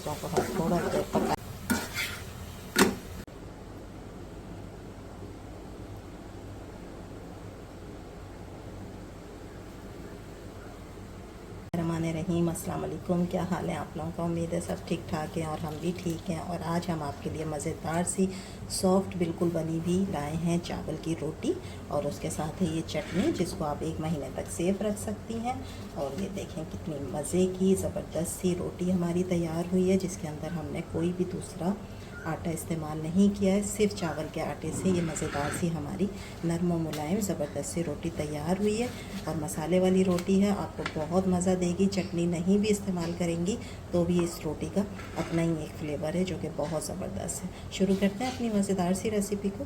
चीज़ों को हम थोड़ा देर पका। रहीम, अस्सलाम वालेकुम। क्या हाल है आप लोगों का? उम्मीद है सब ठीक ठाक हैं और हम भी ठीक हैं। और आज हम आपके लिए मज़ेदार सी सॉफ्ट बिल्कुल बनी भी लाए हैं चावल की रोटी, और उसके साथ है ये चटनी जिसको आप 1 महीने तक सेफ रख सकती हैं। और ये देखें कितनी मज़े की ज़बरदस्त सी रोटी हमारी तैयार हुई है, जिसके अंदर हमने कोई भी दूसरा आटा इस्तेमाल नहीं किया है, सिर्फ चावल के आटे से ये मज़ेदार सी हमारी नरम व मुलायम ज़बरदस्त सी रोटी तैयार हुई है। और मसाले वाली रोटी है, आपको बहुत मज़ा देगी। चटनी नहीं भी इस्तेमाल करेंगी तो भी इस रोटी का अपना ही एक फ्लेवर है जो कि बहुत ज़बरदस्त है। शुरू करते हैं अपनी मज़ेदार सी रेसिपी को।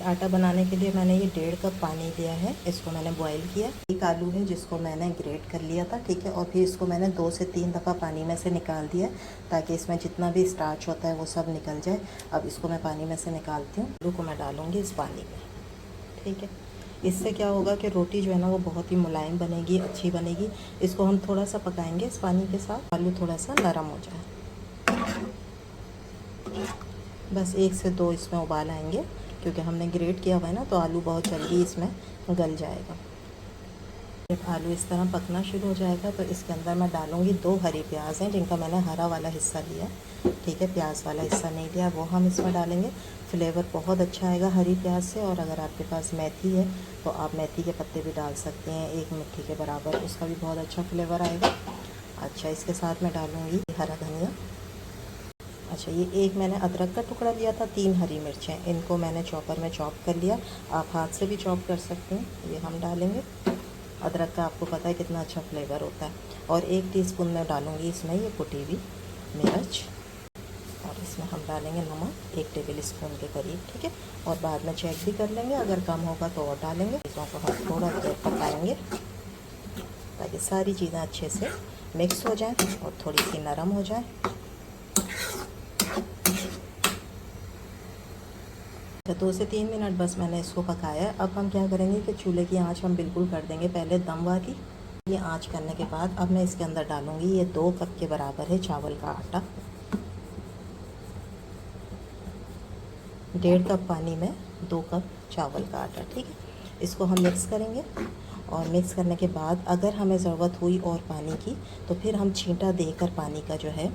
आटा बनाने के लिए मैंने ये 1.5 कप पानी लिया है, इसको मैंने बॉईल किया। एक आलू है जिसको मैंने ग्रेट कर लिया था, ठीक है। और फिर इसको मैंने 2 से 3 दफ़ा पानी में से निकाल दिया ताकि इसमें जितना भी स्टार्च होता है वो सब निकल जाए। अब इसको मैं पानी में से निकालती हूँ। आलू को मैं डालूँगी इस पानी में, ठीक है। इससे क्या होगा कि रोटी जो है ना वो बहुत ही मुलायम बनेगी, अच्छी बनेगी। इसको हम थोड़ा सा पकाएंगे इस पानी के साथ, आलू थोड़ा सा नरम हो जाए। बस 1 से 2 इसमें उबाल आएंगे, क्योंकि हमने ग्रेट किया हुआ है ना, तो आलू बहुत जल्दी इसमें गल जाएगा। जब आलू इस तरह पकना शुरू हो जाएगा तो इसके अंदर मैं डालूँगी 2 हरी प्याज हैं, जिनका मैंने हरा वाला हिस्सा लिया, ठीक है। प्याज वाला हिस्सा नहीं लिया, वो हम इसमें डालेंगे। फ्लेवर बहुत अच्छा आएगा हरी प्याज से। और अगर आपके पास मेथी है तो आप मेथी के पत्ते भी डाल सकते हैं, 1 मुट्ठी के बराबर, उसका भी बहुत अच्छा फ्लेवर आएगा। अच्छा, इसके साथ मैं डालूँगी हरा धनिया। अच्छा, ये एक मैंने अदरक का टुकड़ा लिया था, 3 हरी मिर्चें, इनको मैंने चॉपर में चॉप कर लिया। आप हाथ से भी चॉप कर सकते हैं। ये हम डालेंगे। अदरक का आपको पता है कितना अच्छा फ्लेवर होता है। और 1 टीस्पून मैं डालूँगी इसमें ये कुटी हुई मिर्च। और इसमें हम डालेंगे नमक 1 टेबल स्पून के करीब, ठीक है। और बाद में चेक भी कर लेंगे, अगर कम होगा तो और डालेंगे। चीज़ों को हम थोड़ा देर पकाएंगे ताकि सारी चीज़ें अच्छे से मिक्स हो जाएँ और थोड़ी सी नरम हो जाए। 2 से 3 मिनट बस मैंने इसको पकाया है। अब हम क्या करेंगे कि चूल्हे की आंच हम बिल्कुल कर देंगे पहले दम वाली। ये आंच करने के बाद अब मैं इसके अंदर डालूँगी ये 2 कप के बराबर है चावल का आटा। 1.5 कप पानी में 2 कप चावल का आटा, ठीक है। इसको हम मिक्स करेंगे। और मिक्स करने के बाद अगर हमें ज़रूरत हुई और पानी की तो फिर हम छींटा देकर पानी का जो है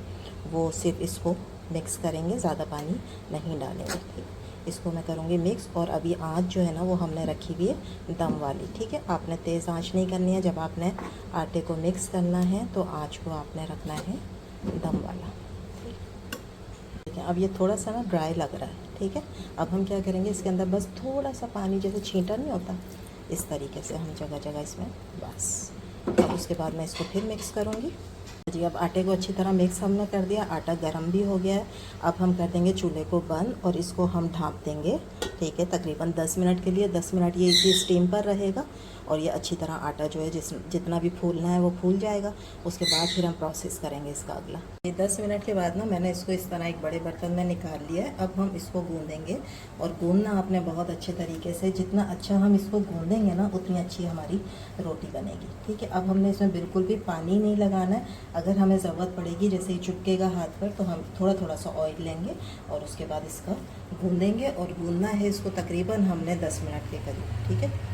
वो सिर्फ इसको मिक्स करेंगे, ज़्यादा पानी नहीं डालेंगे, ठीक। इसको मैं करूँगी मिक्स। और अभी आँच जो है ना वो हमने रखी हुई है दम वाली, ठीक है। आपने तेज़ आँच नहीं करनी है। जब आपने आटे को मिक्स करना है तो आँच को आपने रखना है दम वाला, ठीक है। अब ये थोड़ा सा ना ड्राई लग रहा है, ठीक है। अब हम क्या करेंगे, इसके अंदर बस थोड़ा सा पानी, जैसे छींटा नहीं होता, इस तरीके से हम जगह जगह इसमें बस। अब उसके बाद मैं इसको फिर मिक्स करूँगी जी। अब आटे को अच्छी तरह मिक्स हमने कर दिया, आटा गर्म भी हो गया है। अब हम कर देंगे चूल्हे को बंद और इसको हम ढाँप देंगे, ठीक है, तकरीबन 10 मिनट के लिए। 10 मिनट ये इसी स्टीम पर रहेगा और ये अच्छी तरह आटा जो है जितना भी फूलना है वो फूल जाएगा। उसके बाद फिर हम प्रोसेस करेंगे इसका अगला। ये 10 मिनट के बाद ना मैंने इसको इस तरह एक बड़े बर्तन में निकाल लिया है। अब हम इसको गूँधेंगे, और गूँधना आपने बहुत अच्छे तरीके से, जितना अच्छा हम इसको गूँधेंगे ना उतनी अच्छी हमारी रोटी बनेगी, ठीक है। अब हमने इसमें बिल्कुल भी पानी नहीं लगाना है। अगर हमें ज़रूरत पड़ेगी, जैसे ही चिपकेगा हाथ पर, तो हम थोड़ा थोड़ा सा ऑयल लेंगे और उसके बाद इसका गूँधेंगे। और गूँधना है इसको तकरीबन हमने 10 मिनट के करीब, ठीक है।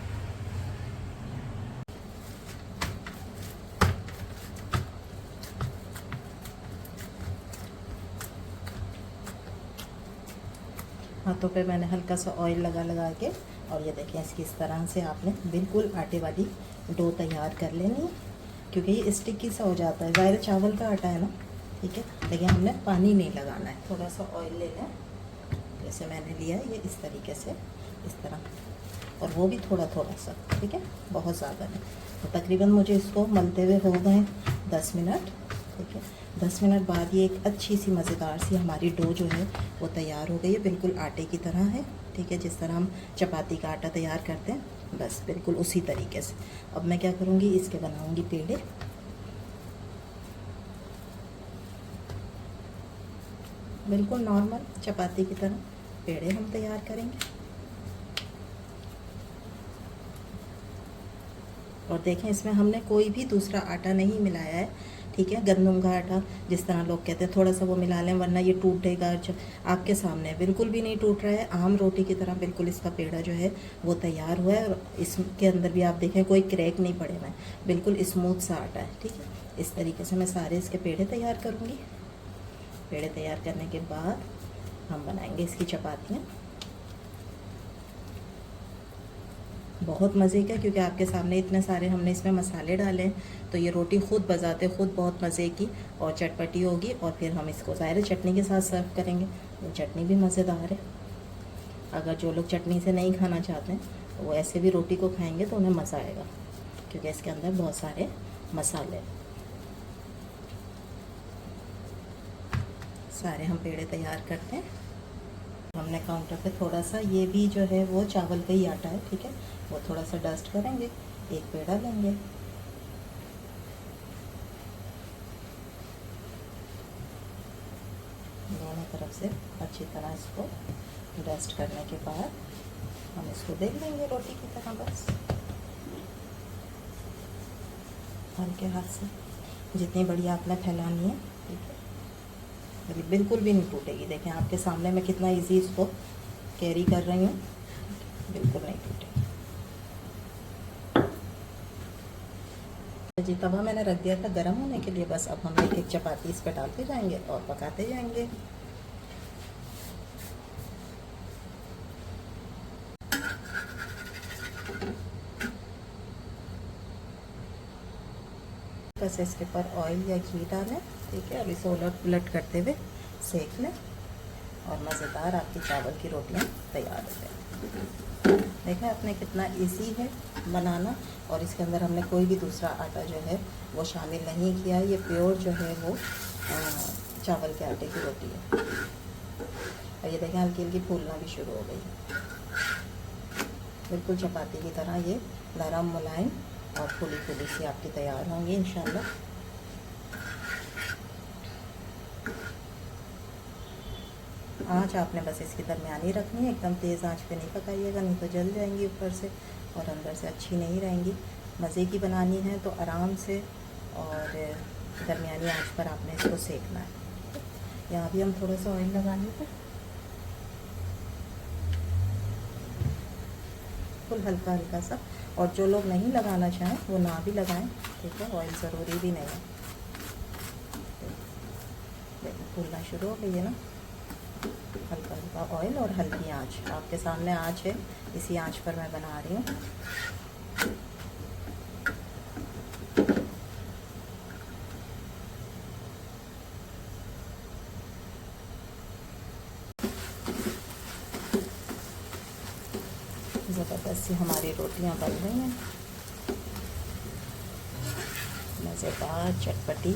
हाथों पे मैंने हल्का सा ऑयल लगा लगा के, और ये देखें इसकी इस तरह से आपने बिल्कुल आटे वाली डो तैयार कर लेनी है, क्योंकि ये स्टिकी सा हो जाता है। ज़ाहिर चावल का आटा है ना, ठीक है। लेकिन हमने पानी नहीं लगाना है, थोड़ा सा ऑयल लेना है, जैसे मैंने लिया है ये इस तरीके से, इस तरह, और वो भी थोड़ा थोड़ा सा, ठीक है, बहुत ज़्यादा नहीं। तो तकरीबन मुझे इसको मलते हुए हो गए 10 मिनट, ठीक है। 10 मिनट बाद ये एक अच्छी सी मज़ेदार सी हमारी डो जो है वो तैयार हो गई है, बिल्कुल आटे की तरह है, ठीक है। जिस तरह हम चपाती का आटा तैयार करते हैं, बस बिल्कुल उसी तरीके से। अब मैं क्या करूँगी, इसके बनाऊँगी पेड़े। बिल्कुल नॉर्मल चपाती की तरह पेड़े हम तैयार करेंगे। और देखें इसमें हमने कोई भी दूसरा आटा नहीं मिलाया है, ठीक है। गंदम का आटा जिस तरह लोग कहते हैं थोड़ा सा वो मिला लें, वरना ये टूटेगा। आपके सामने बिल्कुल भी नहीं टूट रहा है, आम रोटी की तरह बिल्कुल इसका पेड़ा जो है वो तैयार हुआ है। और इसके अंदर भी आप देखें कोई क्रैक नहीं पड़े हुए हैं, बिल्कुल स्मूथ सा आटा है, ठीक है। इस तरीके से मैं सारे इसके पेड़े तैयार करूँगी। पेड़े तैयार करने के बाद हम बनाएंगे इसकी चपातियाँ। बहुत मज़े का, क्योंकि आपके सामने इतने सारे हमने इसमें मसाले डाले हैं, तो ये रोटी खुद बजाते खुद बहुत मज़े की और चटपटी होगी। और फिर हम इसको ज़ाहिर चटनी के साथ सर्व करेंगे, वो चटनी भी मज़ेदार है। अगर जो लोग चटनी से नहीं खाना चाहते हैं तो वो ऐसे भी रोटी को खाएंगे तो उन्हें मज़ा आएगा, क्योंकि इसके अंदर बहुत सारे मसाले। सारे हम पेड़े तैयार करते हैं। हमने काउंटर पे थोड़ा सा, ये भी जो है वो चावल का ही आटा है, ठीक है, वो थोड़ा सा डस्ट करेंगे। एक पेड़ा लेंगे, दोनों तरफ से अच्छी तरह इसको डस्ट करने के बाद हम इसको देख लेंगे रोटी की तरह, बस हल्के हाथ से जितनी बढ़िया आपने फैलानी है, ठीक है। ये बिल्कुल भी नहीं टूटेगी। देखें आपके सामने मैं कितना इजी इसको कैरी कर रही हूँ, बिल्कुल नहीं टूटेगी। जी तवा मैंने रख दिया था गर्म होने के लिए, बस अब हम एक एक चपाती इस पर डालते जाएंगे और पकाते जाएंगे। बस इसके ऊपर ऑयल या घी डालें, ठीक है। अब इसे उलट पुलट करते हुए सेक लें और मज़ेदार आपकी चावल की रोटियां तैयार हो जाए। देखें आपने कितना इजी है बनाना, और इसके अंदर हमने कोई भी दूसरा आटा जो है वो शामिल नहीं किया। ये प्योर जो है वो चावल के आटे की रोटी है। और ये देखें हल्की हल्की फूलना भी शुरू हो गई, बिल्कुल चपाती की तरह ये नरम मुलायम और फूली फूली सी आपकी तैयार होंगी इंशाल्लाह। आँच आपने बस इसकी दरमियानी रखनी है, एकदम तेज़ आँच पे नहीं पकाइएगा, नहीं तो जल जाएंगी ऊपर से और अंदर से अच्छी नहीं रहेंगी। मज़े की बनानी है तो आराम से और दरमियानी आँच पर आपने इसको सेकना है। यहाँ भी हम थोड़ा सा ऑयल लगा लेते हैं, फुल हल्का हल्का सा। और जो लोग नहीं लगाना चाहें वो ना भी लगाएं, ठीक है, ऑयल ज़रूरी भी नहीं है। देखिए फूलना शुरू हो गई है ना, हल्का हल्का ऑयल और हल्की आंच। आपके सामने आंच है, इसी आंच पर मैं बना रही हूँ। ज़बरदस्त सी हमारी रोटियां बन रही हैं, मज़ेदार चटपटी।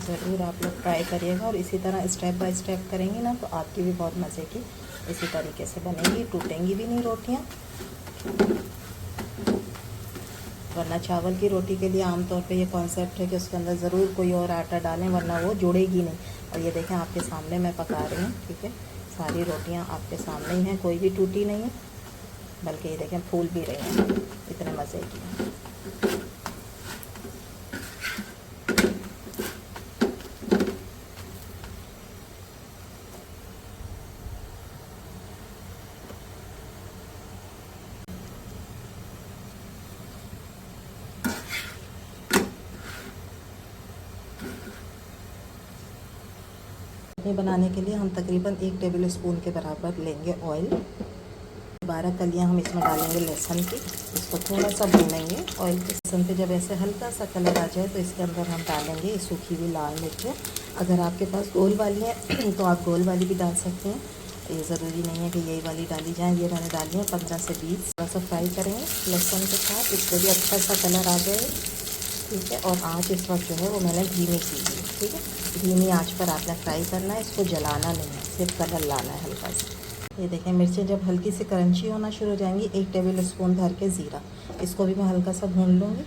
ज़रूर आप लोग ट्राई करिएगा, और इसी तरह स्टेप बाय स्टेप करेंगे ना तो आपकी भी बहुत मज़े की इसी तरीके से बनेगी, टूटेंगी भी नहीं रोटियाँ। वरना चावल की रोटी के लिए आमतौर पे ये कॉन्सेप्ट है कि उसके अंदर ज़रूर कोई और आटा डालें, वरना वो जुड़ेगी नहीं। और ये देखें आपके सामने मैं पका रही हूँ, ठीक है, सारी रोटियाँ आपके सामने ही हैं, कोई भी टूटी नहीं है, बल्कि ये देखें फूल भी रही हैं, इतने मज़े की हैं। चटनी बनाने के लिए हम तकरीबन 1 टेबल स्पून के बराबर लेंगे ऑयल। 12 कलियां हम इसमें डालेंगे लहसुन की, इसको थोड़ा सा भूनेंगे ऑयल के। लहसुन पे जब ऐसे हल्का सा कलर आ जाए तो इसके अंदर हम डालेंगे सूखी हुई लाल मिर्चें। अगर आपके पास गोल वाली है तो आप गोल वाली भी डाल सकते हैं, ये ज़रूरी नहीं है कि यही वाली डाली जाए। ये मैंने डाली है 15 से 20। थोड़ा सा फ्राई करेंगे लहसुन के साथ, इसको भी अच्छा सा कलर आ जाए, ठीक है। और आँच इस वक्त जो है वो मैंने धीमी की है, ठीक है। धीमी आंच पर आपने फ्राई करना है, इसको जलाना नहीं है, सिर्फ कलर लाना है हल्का सा। ये देखें मिर्चें जब हल्की सी क्रंची होना शुरू हो जाएंगी, 1 टेबल स्पून भर के ज़ीरा, इसको भी मैं हल्का सा भून लूँगी।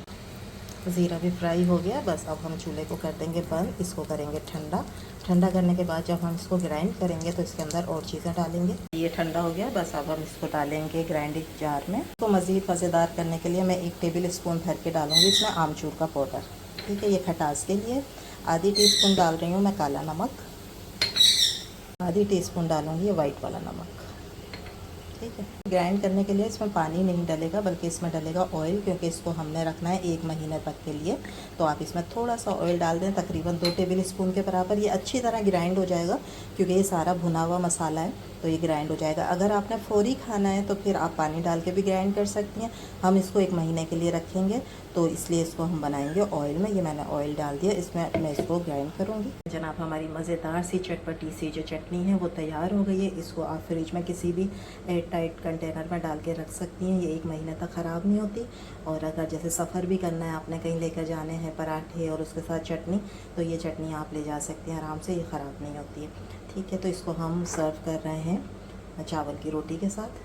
ज़ीरा भी फ्राई हो गया। बस अब हम चूल्हे को कर देंगे बंद, इसको करेंगे ठंडा। ठंडा करने के बाद जब हम इसको ग्राइंड करेंगे तो इसके अंदर और चीज़ें डालेंगे। ये ठंडा हो गया, बस अब हम इसको डालेंगे ग्राइंडिंग जार में। तो मज़ीद मज़ेदार करने के लिए मैं 1 टेबल स्पून भर के डालूँगी इसमें आमचूर का पाउडर। ठीक है, ये खटास के लिए। आधी टीस्पून डाल रही हूँ मैं काला नमक, आधी टीस्पून डालूँगी ये वाइट वाला नमक। ठीक है, ग्राइंड करने के लिए इसमें पानी नहीं डलेगा, बल्कि इसमें डलेगा ऑयल, क्योंकि इसको हमने रखना है 1 महीने तक के लिए। तो आप इसमें थोड़ा सा ऑयल डाल दें, तकरीबन 2 टेबल स्पून के बराबर। ये अच्छी तरह ग्राइंड हो जाएगा, क्योंकि ये सारा भुना हुआ मसाला है, तो ये ग्राइंड हो जाएगा। अगर आपने फौरी खाना है तो फिर आप पानी डाल के भी ग्राइंड कर सकती हैं। हम इसको 1 महीने के लिए रखेंगे, तो इसलिए इसको हम बनाएंगे ऑयल में। ये मैंने ऑयल डाल दिया, इसमें मैं इसको ग्राइंड करूँगी। जनाब, हमारी मज़ेदार सी चटपटी सी जो चटनी है वो तैयार हो गई है। इसको आप फ्रिज में किसी भी एयर टाइट कंटेनर में डाल के रख सकती हैं, ये 1 महीने तक ख़राब नहीं होती। और अगर जैसे सफ़र भी करना है, आपने कहीं लेकर जाने हैं पराठे और उसके साथ चटनी, तो ये चटनी आप ले जा सकते हैं आराम से, ये ख़राब नहीं होती है। ठीक है, तो इसको हम सर्व कर रहे हैं चावल की रोटी के साथ।